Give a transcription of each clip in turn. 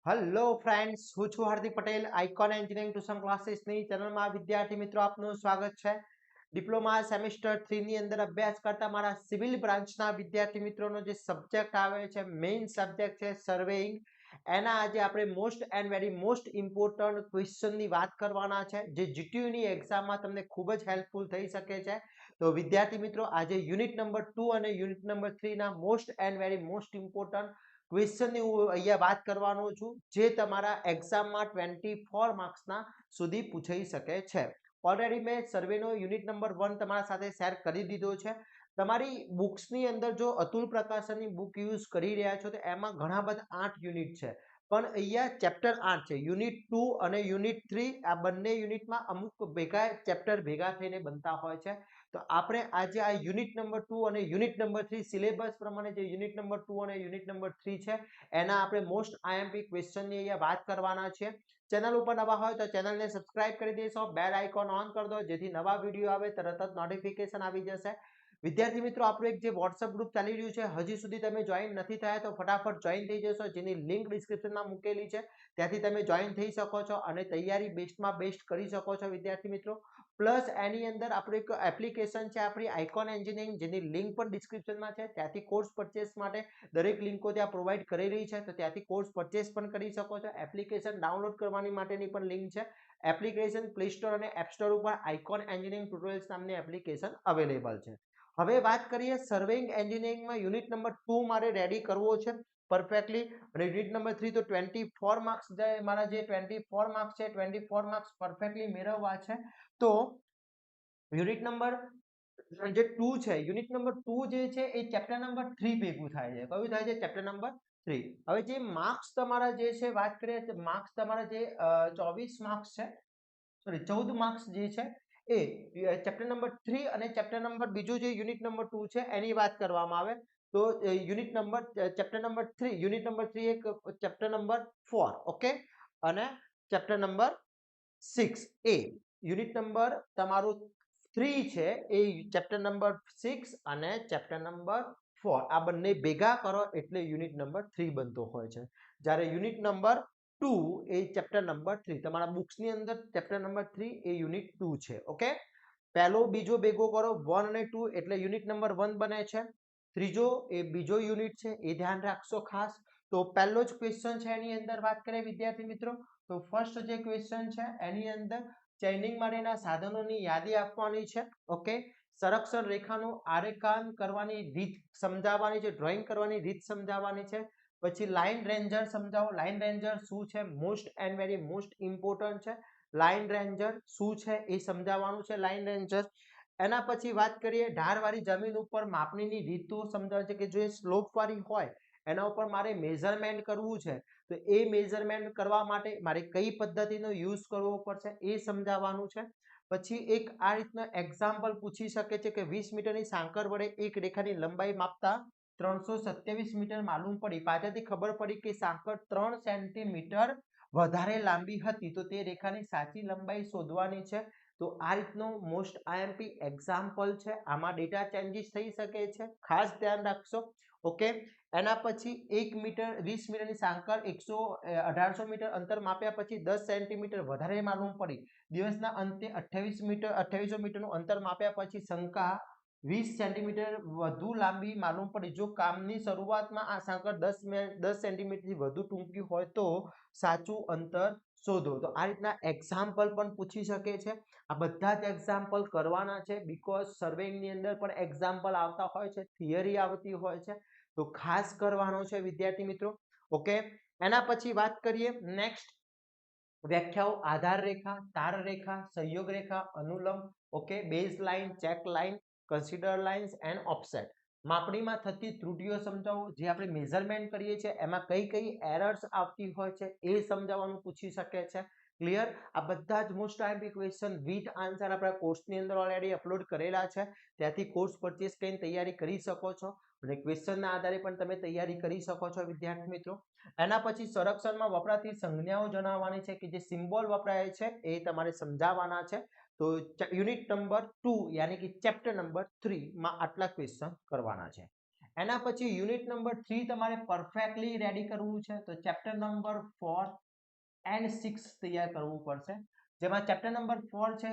Hello friends, હું છું Hardik Patel. Icon engineering tuition ક્લાસીસની ચેનલમાં વિદ્યાર્થી મિત્રો આપનું સ્વાગત છે. ડિપ્લોમા સેમેસ્ટર 3 ની અંદર અભ્યાસ કરતા મારા સિવિલ બ્રાન્ચના વિદ્યાર્થી મિત્રોનો જે સબ્જેક્ટ આવે છે, મેઇન સબ્જેક્ટ છે સર્વેઇંગ. એના આજે આપણે most and very most important ક્વેશ્ચનની વાત કરવાના છે, જે જીટીયુની એક્ઝામમાં તમને ખૂબ જ હેલ્પફુલ થઈ શકે છે. તો વિદ્યાર્થી મિત્રો, આજે યુનિટ નંબર 2 અને યુનિટ નંબર 3 ના most and very most important ક્વેશ્ચનની હું અહીંયા વાત કરવાનો છું, જે તમારા એક્ઝામમાં 24 માર્ક્સના સુધી પૂછાઈ શકે છે. ઓલરેડી મેં સર્વેનો યુનિટ નંબર 1 તમારા સાથે શેર કરી દીધો છે. તમારી બુક્સની અંદર જો અતુલ પ્રકાશનની બુક યુઝ કરી રહ્યા છો તો એમાં ઘણા બધા 8 યુનિટ છે, પણ અહીંયા ચેપ્ટર 8 છે. યુનિટ 2 અને યુનિટ 3 આ બંને યુનિટમાં અમુક ભેગા ચેપ્ટર ભેગા થઈને બનતા હોય છે. તો આપણે આજે આ યુનિટ નંબર 2 અને યુનિટ નંબર 3 સિલેબસ પ્રમાણે જે યુનિટ નંબર 2 અને યુનિટ નંબર 3 છે એના આપણે મોસ્ટ આઈએમપી ક્વેશ્ચનની અહીંયા વાત કરવાના છે. ચેનલ ઉપર નવા હોય તો ચેનલને સબસ્ક્રાઇબ કરી દેશો, બેલ આઇકોન ઓન કરી દો, જેથી નવા વિડીયો આવે તરત જ નોટિફિકેશન આવી જશે. વિદ્યાર્થી મિત્રો, આપણું એક જે વોટ્સઅપ ગ્રુપ ચાલી રહ્યું છે, હજી સુધી તમે જોઈન નથી થયા તો ફટાફટ જોઈન થઈ જશો, જેની લિંક ડિસ્ક્રિપ્શનમાં મૂકેલી છે. ત્યાંથી તમે જોઈન થઈ શકો છો અને તૈયારી બેસ્ટમાં બેસ્ટ કરી શકો છો વિદ્યાર્થી મિત્રો. પ્લસ એની અંદર આપણું એક એપ્લિકેશન છે આપણી આઇકોન એન્જિનિયરિંગ, જેની લિંક પણ ડિસ્ક્રિપ્શનમાં છે. ત્યાંથી કોર્સ પરચેસ માટે દરેક લિંકો ત્યાં પ્રોવાઈડ કરેલી છે, તો ત્યાંથી કોર્સ પરચેસ પણ કરી શકો છો. એપ્લિકેશન ડાઉનલોડ કરવાની માટેની પણ લિંક છે. એપ્લિકેશન પ્લે સ્ટોર અને એપ સ્ટોર ઉપર આઇકોન એન્જિનિયરિંગ ટ્યુટોરિયલ્સ નામની એપ્લિકેશન અવેલેબલ છે. હવે વાત કરીએ સર્વેઇંગ એન્જિનિયરિંગમાં યુનિટ નંબર 2 મારે રેડી કરવો છે પરફેક્ટલી, અને યુનિટ નંબર 3 તો 24 માર્ક્સ મારા જે 24 માર્ક્સ છે, 24 માર્ક્સ પરફેક્ટલી મેળવવા છે. તો યુનિટ નંબર જે 2 છે, યુનિટ નંબર 2 જે છે એ ચેપ્ટર નંબર 3 ભેગું થાય છે. કયું થાય છે? Chapter number 3. હવે જે માર્ક્સ તમારા જે છે વાત કરીએ તો માર્ક્સ તમારા જે 24 માર્ક્સ છે, સોરી 14 માર્ક્સ જે છે એ ચેપ્ટર નંબર 3 અને ચેપ્ટર નંબર બીજું જે યુનિટ નંબર 2 છે એની વાત કરવામાં આવે તો unit number chapter number 3, unit number 3 એક ચેપ્ટર નંબર 4, ઓકે, અને ચેપ્ટર નંબર 6 એ યુનિટ નંબર તમારું 3 છે એ ચેપ્ટર નંબર 6 અને ચેપ્ટર નંબર 4 આ બંને ભેગા કરો એટલે યુનિટ નંબર 3 બનતો હોય છે. જ્યારે યુનિટ નંબર 2 એ ચેપ્ટર નંબર 3, તમારા બુક્સની અંદર ચેપ્ટર નંબર 3 એ યુનિટ 2 છે. ઓકે, પહેલો બીજો ભેગો કરો 1 અને 2 એટલે યુનિટ નંબર 1 બને છે. ત્રીજો એ બીજો યુનિટ છે, એ ધ્યાન રાખશો ખાસ. તો પહેલો જ ક્વેશ્ચન છે એની અંદર વાત કરીએ વિદ્યાર્થી મિત્રો, તો ફર્સ્ટ જે ક્વેશ્ચન છે એની અંદર ચેઇનિંગ માટેના સાધનોની યાદી આપવાની છે. ઓકે, સંરક્ષણ રેખાનું આરેખન કરવાની રીત સમજાવવાની છે, ડ્રોઈંગ કરવાની રીત સમજાવવાની છે. પછી લાઇન રેન્જર સમજાવો, લાઇન રેન્જર શું છે, most and very most important છે. લાઇન રેન્જર શું છે એ સમજાવવાનું છે, લાઇન રેન્જર. એના પછી વાત કરીએ ઢાળવાળી જમીન ઉપર માપણીની રીતો સમજાવે છે, કે જો એ સ્લોપ વાળી હોય એના ઉપર મારે મેઝરમેન્ટ કરવું છે તો એ મેઝરમેન્ટ કરવા માટે મારે કઈ પદ્ધતિનો યુઝ કરવો પડશે એ સમજાવવાનું છે. પછી એક આ રીતનો એક્ઝામ્પલ પૂછી શકે છે કે 20 મીટરની સાંકળ વડે એક રેખાની લંબાઈ માપતા 327 મીટર માલુમ પડી, પાછળથી ખબર પડી કે સાંકળ 3 સેન્ટીમીટર વધારે લાંબી હતી, તો તે રેખાની સાચી લંબાઈ શોધવાની છે. તો આ રીતનો મોસ્ટ આઈએમપી એક્ઝામ્પલ છે. આમાં ડેટા ચેન્જીસ થઈ શકે છે, ખાસ ધ્યાન રાખશો. ઓકે, એના પછી 1 મીટર 20 મીટરની સાંકળ 1800 મીટર અંતર માપ્યા પછી 10 સેન્ટીમીટર વધારે માલુમ પડી. દિવસના અંતે 2800 મીટરનું અંતર માપ્યા પછી શંકા 20 સેન્ટીમીટર વધુ લાંબી માલુમ પડી. જો કામની શરૂઆતમાં આ સાંકળ 10 સેન્ટીમીટરથી વધુ ટૂંકી હોય તો સાચું અંતર શોધો. તો આ રીતના એક્ઝામ્પલ પણ પૂછી શકે છે. આ બધા જ એક્ઝામ્પલ કરવાના છે, બીકોઝ સર્વેની અંદર પણ એક્ઝામ્પલ આવતા હોય છે, થિયરી આવતી હોય છે, તો ખાસ કરવાનો છે વિદ્યાર્થી મિત્રો. ઓકે, એના પછી વાત કરીએ નેક્સ્ટ વ્યાખ્યાઓ: આધાર રેખા, તાર રેખા, સહયોગ રેખા, અનુલંબ, okay, base line, check line, consider lines and offset. માપણીમાં થતી ત્રુટિઓ સમજાવો, જે આપણે મેઝરમેન્ટ કરીએ છીએ એમાં કઈ કઈ એરર્સ આવતી હોય છે એ સમજાવવાનું પૂછી શકે છે. ક્લિયર? આ બધા જ most IMP question with answer આપણા કોર્સની અંદર ઓલરેડી અપલોડ કરેલા છે, ત્યાંથી કોર્સ પરચેસ કરીને તૈયારી કરી શકો છો અને ક્વેશ્ચનના આધારે પણ તમે તૈયારી કરી શકો છો વિદ્યાર્થી મિત્રો. એના પછી સંરક્ષણમાં વપરાતી સંજ્ઞાઓ જણાવવાની છે, કે જે સિમ્બોલ વપરાય છે એ તમારે સમજાવવાના છે. તો યુનિટ નંબર 2 યાની કે ચેપ્ટર નંબર 3 માં આટલા ક્વેશ્ચન કરવાના છે. એના પછી યુનિટ નંબર 3 તમારે પરફેક્ટલી રેડી કરવું છે તો ચેપ્ટર નંબર 4 એન્ડ 6 તૈયાર કરવું પડશે, જેમાં ચેપ્ટર નંબર 4 છે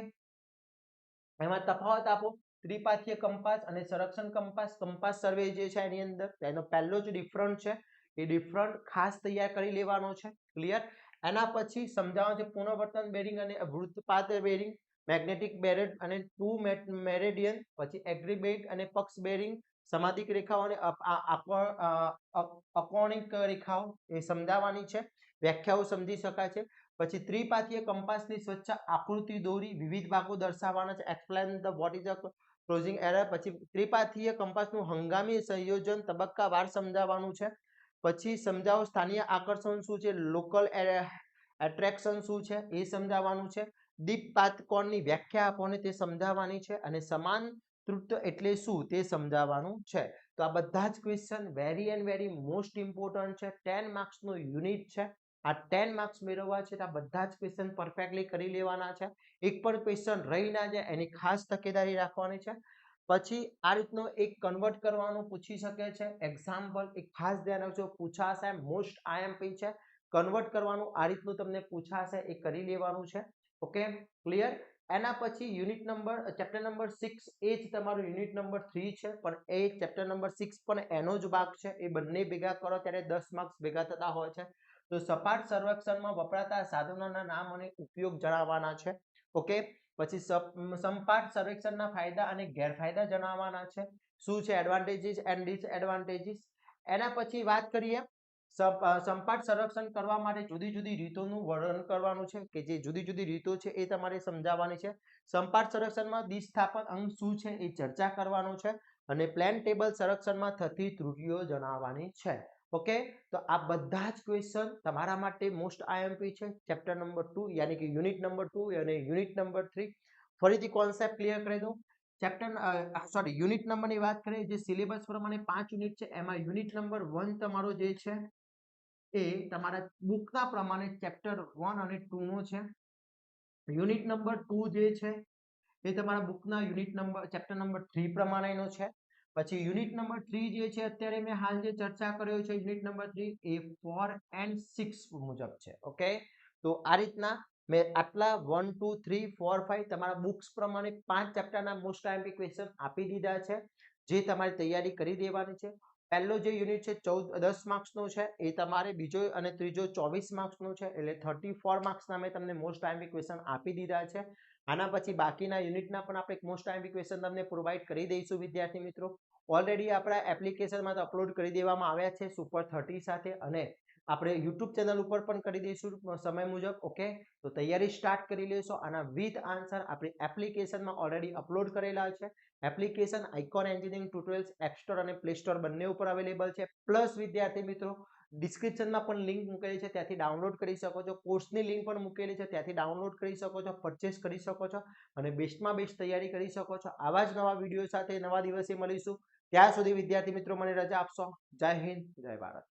એમાં તફાવત આપો ત્રિપાથીય કંપાસ અને સંરક્ષણ કંપાસ. કંપાસ સર્વે જે છે એની અંદર એનો પહેલો જ ડિફરન્ટ છે એ ડિફરન્ટ ખાસ તૈયાર કરી લેવાનો છે. ક્લિયર. એના પછી સમજાવવાનું છે પુનઃવર્તન બેરિંગ અને વૃત્તપાત બેરિંગ, મેગ્નેટિક બેરેડ અને ટુ મેરેડિયન, પછી એગ્રીબેટ અને પક્ષ બેરિંગ, સમાધિક રેખાઓ અને અકોણિક રેખાઓ એ સમજાવવાની છે, વ્યાખ્યાઓ સમજી શકાય છે. પછી ત્રિપાથીય કંપાસની સ્વચ્છ આકૃતિ દોરી વિવિધ ભાગો દર્શાવવાના છે, explain the what is the closing error. પછી ત્રિપાથીય કંપાસનું હંગામી સંયોજન તબક્કાવાર સમજાવવાનું છે. પછી સમજાવો સ્થાનીય આકર્ષણ શું છે, લોકલ એટ્રેક્શન શું છે એ સમજાવવાનું છે. દીપપાત કોણની વ્યાખ્યા આપોને તે સમજાવવાની છે અને સમાન તૃપ્ત એટલે શું તે સમજાવવાનું છે. તો આ બધા જ question very and very most important છે. 10 માર્ક્સનો યુનિટ છે. આ 10 માર્ક્સ મેળવવા છે તો આ બધા જ ક્વેશ્ચન પરફેક્ટલી કરી લેવાના છે. એક પણ ક્વેશ્ચન રહી ના જાય એની ખાસ તકેદારી રાખવાની છે. પછી આ રીતનો એક કન્વર્ટ કરવાનું પૂછી શકે છે એક્ઝામ્પલ, એક ખાસ ધ્યાન રાખજો પૂછાશે, મોસ્ટ આઈએમપી છે. કન્વર્ટ કરવાનું આ રીતનું તમને પૂછાશે એ કરી લેવાનું છે. Okay clear. એના પછી યુનિટ નંબર ચેપ્ટર નંબર 6 એ જ તમારું યુનિટ નંબર 3 છે, પણ એ ચેપ્ટર નંબર 6 પણ એનો જ ભાગ છે. એ બંને ભેગા કરો ત્યારે 10 માર્ક્સ ભેગા થતા હોય છે. તો સપાટ સર્વેક્ષણમાં વપરાતા સાધનોના નામ અને ઉપયોગ જણાવવાના છે. ઓકે. પછી સપાટ સર્વેક્ષણના ફાયદા અને ગેરફાયદા જણાવવાના છે. શું છે એડવાન્ટેજીસ એન્ડ ડિસએડવાન્ટેજીસ. એના પછી વાત કરીએ સપાટ સંરક્ષણ કરવા માટે જુદી જુદી રીતોનું વર્ણન કરવાનું છે કે જે જુદી જુદી રીતો છે એ તમારે સમજાવવાની છે. સપાટ સંરક્ષણમાં દિસ્થાપન અંગ શું છે એ ચર્ચા કરવાનું છે અને પ્લેન ટેબલ સંરક્ષણમાં થતી ત્રુટિઓ જણાવવાની છે. ઓકે. તો આ બધા જ ક્વેશ્ચન તમારા માટે મોસ્ટ આઈએમપી છે ચેપ્ટર નંબર 2 યાની કે યુનિટ નંબર 2 અને યુનિટ નંબર 3. ફરીથી કોન્સેપ્ટ ક્લિયર કરી દઉં. યુનિટ નંબરની વાત કરીએ જે સિલેબસ પ્રમાણે 5 યુનિટ છે એમાં યુનિટ નંબર 1 તમારો જે છે એ તમારા બુકના પ્રમાણે ચેપ્ટર 1 અને 2 નો છે. યુનિટ નંબર 2 જે છે એ તમારા બુકના યુનિટ નંબર ચેપ્ટર નંબર 3 પ્રમાણેનો છે. પછી યુનિટ નંબર 3 જે છે અત્યારે મેં હાલ જે ચર્ચા કર્યો છે યુનિટ નંબર 3 એ 4 એન્ડ 6 મુજબ છે. ઓકે. તો આ રીતના મેં આટલા 1 2 3 4 5 તમારા બુક્સ પ્રમાણે 5 ચેપ્ટરના મોસ્ટ આઈએમપી ક્વેશ્ચન આપી દીધા છે જે તમારે તૈયારી કરી દેવાની છે. પહેલો જે યુનિટ છે 10 માર્ક્સનો છે એ તમારે બીજો અને ત્રીજો 24 માર્ક્સનો છે એટલે 34 માર્ક્સના મેં તમને મોસ્ટ આઈએમપી ક્વેશ્ચન આપી દીધા છે. આના પછી બાકીના યુનિટના પણ આપણે મોસ્ટ આઈએમપી ક્વેશ્ચન તમને પ્રોવાઈડ કરી દઈશું વિદ્યાર્થી મિત્રો. ઓલરેડી આપણા એપ્લિકેશનમાં તો અપલોડ કરી દેવામાં આવ્યા છે સુપર 30 સાથે અને આપણે યુટ્યુબ ચેનલ ઉપર પણ કરી દઈશું સમય મુજબ. ઓકે. તો તૈયારી સ્ટાર્ટ કરી લેશો. આના વિથ આન્સર આપણી એપ્લિકેશનમાં ઓલરેડી અપલોડ કરેલા છે. Application icon engineering tutorials app store અને પ્લે સ્ટોર બંને ઉપર અવેલેબલ છે. પ્લસ વિદ્યાર્થી મિત્રો ડિસ્ક્રિપ્શનમાં પણ લિંક મૂકેલી છે ત્યાંથી ડાઉનલોડ કરી શકો છો. કોર્સની લિંક પણ મૂકેલી છે ત્યાંથી ડાઉનલોડ કરી શકો છો, પરચેસ કરી શકો છો અને બેસ્ટમાં બેસ્ટ તૈયારી કરી શકો છો. આવા જ નવા વિડીયો સાથે નવા દિવસે મળીશું. ત્યાં સુધી વિદ્યાર્થી મિત્રો મને રજા આપશો. જય હિન્દ, જય ભારત.